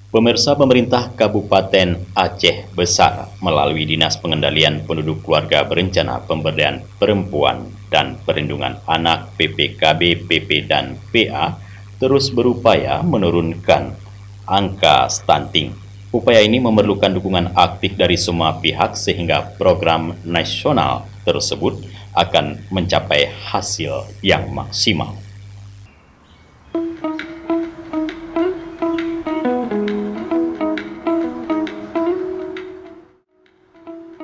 Pemirsa, pemerintah Kabupaten Aceh Besar melalui Dinas Pengendalian Penduduk Keluarga Berencana Pemberdayaan Perempuan dan Perlindungan Anak PPKB, PP, dan PA terus berupaya menurunkan angka stunting. Upaya ini memerlukan dukungan aktif dari semua pihak sehingga program nasional tersebut akan mencapai hasil yang maksimal.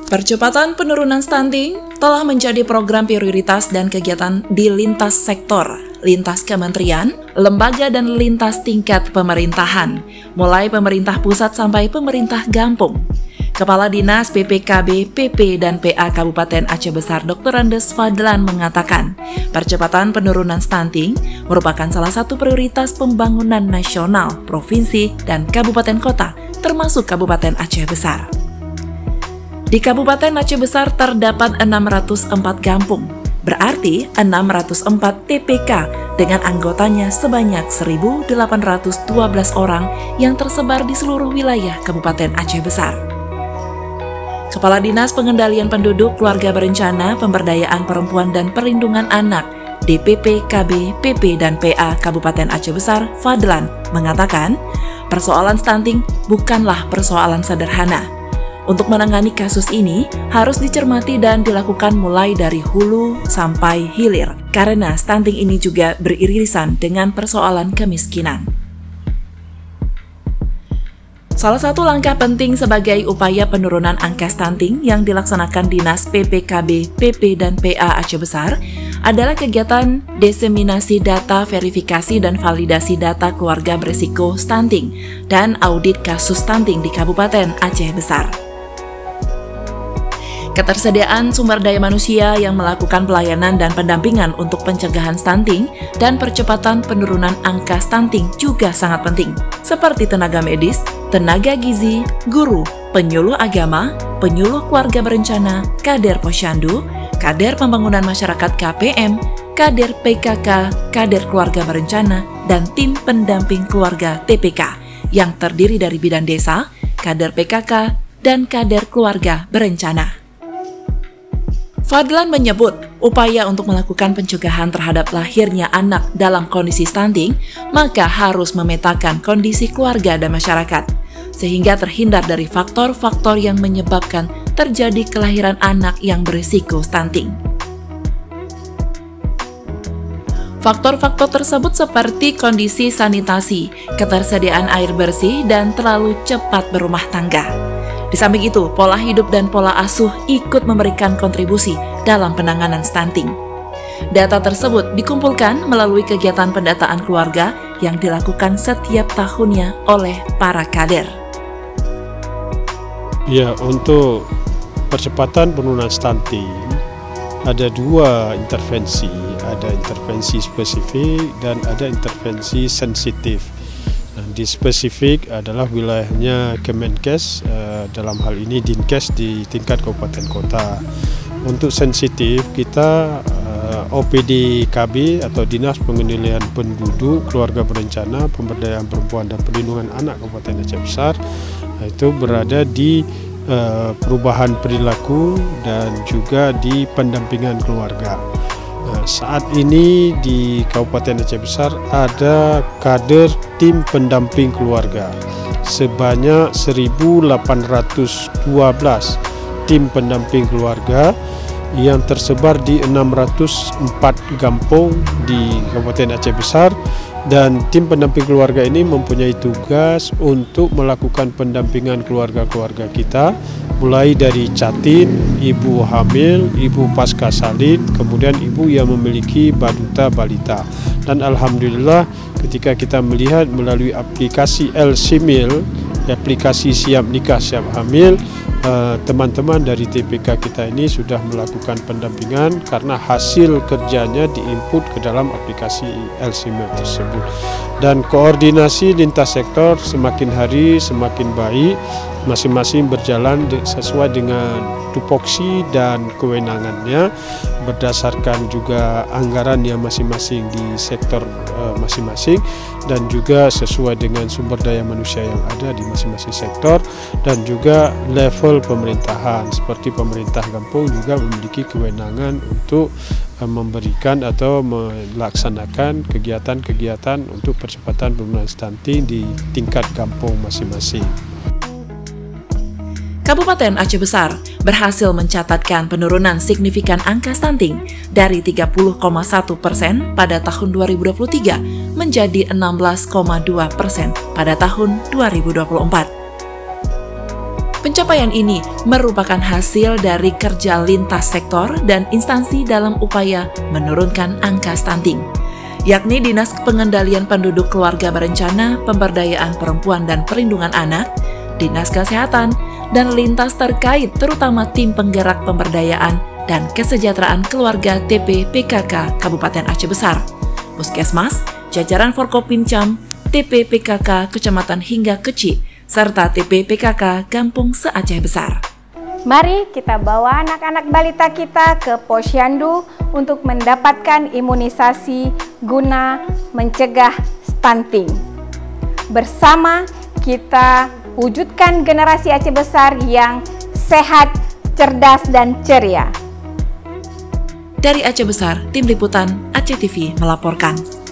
Percepatan penurunan stunting telah menjadi program prioritas dan kegiatan di lintas sektor, lintas kementerian, lembaga dan lintas tingkat pemerintahan, mulai pemerintah pusat sampai pemerintah gampung. Kepala Dinas PPKB, PP, dan PA Kabupaten Aceh Besar Dr. Andes Fadlan mengatakan, percepatan penurunan stunting merupakan salah satu prioritas pembangunan nasional, provinsi, dan kabupaten kota, termasuk Kabupaten Aceh Besar. Di Kabupaten Aceh Besar terdapat 604 kampung, berarti 604 TPK dengan anggotanya sebanyak 1.812 orang yang tersebar di seluruh wilayah Kabupaten Aceh Besar. Kepala Dinas Pengendalian Penduduk Keluarga Berencana Pemberdayaan Perempuan dan Perlindungan Anak DPP, KB, PP, dan PA Kabupaten Aceh Besar Fadlan mengatakan, persoalan stunting bukanlah persoalan sederhana. Untuk menangani kasus ini harus dicermati dan dilakukan mulai dari hulu sampai hilir, karena stunting ini juga beririsan dengan persoalan kemiskinan. Salah satu langkah penting sebagai upaya penurunan angka stunting yang dilaksanakan Dinas PPKB, PP, dan PA Aceh Besar adalah kegiatan diseminasi data, verifikasi, dan validasi data keluarga berisiko stunting dan audit kasus stunting di Kabupaten Aceh Besar. Ketersediaan sumber daya manusia yang melakukan pelayanan dan pendampingan untuk pencegahan stunting dan percepatan penurunan angka stunting juga sangat penting, seperti tenaga medis, tenaga gizi, guru, penyuluh agama, penyuluh keluarga berencana, kader posyandu, kader pembangunan masyarakat KPM, kader PKK, kader keluarga berencana, dan tim pendamping keluarga TPK yang terdiri dari bidan desa, kader PKK, dan kader keluarga berencana. Fadlan menyebut, upaya untuk melakukan pencegahan terhadap lahirnya anak dalam kondisi stunting, maka harus memetakan kondisi keluarga dan masyarakat, sehingga terhindar dari faktor-faktor yang menyebabkan terjadi kelahiran anak yang berisiko stunting. Faktor-faktor tersebut seperti kondisi sanitasi, ketersediaan air bersih, dan terlalu cepat berumah tangga. Di samping itu, pola hidup dan pola asuh ikut memberikan kontribusi dalam penanganan stunting. Data tersebut dikumpulkan melalui kegiatan pendataan keluarga yang dilakukan setiap tahunnya oleh para kader. Ya, untuk percepatan penurunan stunting ada dua intervensi, ada intervensi spesifik dan ada intervensi sensitif. Nah, di spesifik adalah wilayahnya Kemenkes, dalam hal ini Dinkes di tingkat kabupaten kota. Untuk sensitif kita OPD KB atau Dinas Pengendalian Penduduk Keluarga Berencana Pemberdayaan Perempuan dan Perlindungan Anak Kabupaten Aceh Besar, itu berada di perubahan perilaku dan juga di pendampingan keluarga. Saat ini di Kabupaten Aceh Besar ada kader tim pendamping keluarga sebanyak 1.812 tim pendamping keluarga yang tersebar di 604 kampung di Kabupaten Aceh Besar, dan tim pendamping keluarga ini mempunyai tugas untuk melakukan pendampingan keluarga-keluarga kita mulai dari catin, ibu hamil, ibu pasca salin, kemudian ibu yang memiliki baduta balita. Dan alhamdulillah ketika kita melihat melalui aplikasi El-Simil, aplikasi siap nikah siap hamil, teman-teman dari TPK kita ini sudah melakukan pendampingan karena hasil kerjanya diinput ke dalam aplikasi El-Simil tersebut. Dan koordinasi lintas sektor semakin hari semakin baik, masing-masing berjalan sesuai dengan tupoksi dan kewenangannya berdasarkan juga anggaran yang masing-masing di sektor masing-masing dan juga sesuai dengan sumber daya manusia yang ada di masing-masing sektor dan juga level pemerintahan seperti pemerintah kampung juga memiliki kewenangan untuk memberikan atau melaksanakan kegiatan-kegiatan untuk percepatan penurunan stunting di tingkat kampung masing-masing. Kabupaten Aceh Besar berhasil mencatatkan penurunan signifikan angka stunting dari 30,1% pada tahun 2023 menjadi 16,2% pada tahun 2024. Pencapaian ini merupakan hasil dari kerja lintas sektor dan instansi dalam upaya menurunkan angka stunting, yakni Dinas Pengendalian Penduduk Keluarga Berencana, Pemberdayaan Perempuan dan Perlindungan Anak, Dinas Kesehatan, dan lintas terkait terutama tim penggerak pemberdayaan dan kesejahteraan keluarga TP PKK Kabupaten Aceh Besar, Puskesmas, jajaran Forkopimcam, TP PKK Kecamatan hingga Keci, serta TP PKK Kampung se-Aceh Besar. Mari kita bawa anak-anak balita kita ke Posyandu untuk mendapatkan imunisasi guna mencegah stunting. Bersama kita wujudkan generasi Aceh Besar yang sehat, cerdas, dan ceria. Dari Aceh Besar, Tim Liputan Aceh TV melaporkan.